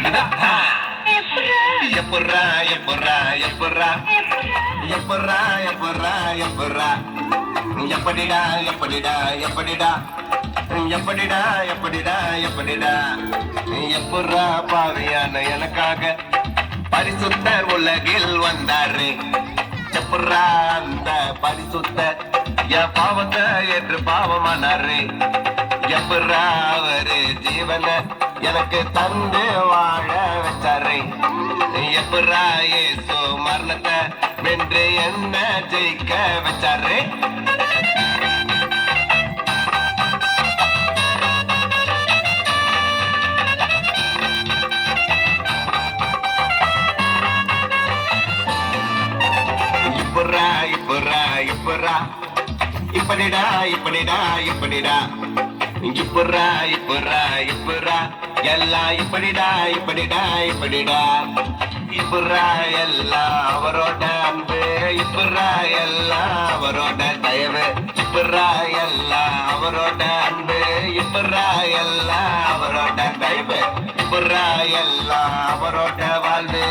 எப்பர்ரா எப்பர்ரா எப்பர்ரா எப்பர்ரா எப்பர்ரா எப்பர்ரா எப்படிடா எப்படிடா எப்படிடா எப்படிடா எப்படிடா எப்படிடா எப்பர்ரா பாவியான எனக்காக பரிசுத்தர் உலகில் வந்தாரு. எப்பர்ரா அந்த பரிசுத்தர் என் பாவத்தை ஏற்று பாவமானாரு. எப்பர்ரா அவரு ஜீவன எனக்கு தந்து வாழ வச்சாரு. எப்பர்ரா இயேசு மரணத்தை வென்று என்ன ஜெயிக்க வச்சாரு. இப்பர்ரா இப்பர்ரா இப்பர்ரா இப்படிடா இப்படிடா இப்படிடா இப்பர்ரா இப்பர்ரா இப்பர்ரா எல்லாம் இப்படிடா இப்படிடா இப்படிடா இப்பர்ரா எல்லாம் அவரோட அன்பு. இப்பர்ரா எல்லாம் அவரோட தயவு. இப்பர்ரா எல்லாம் அவரோட அன்பு. இப்பர்ரா எல்லாம் அவரோட தயவு. இப்பர்ரா எல்லாம் அவரோட வாழ்வு.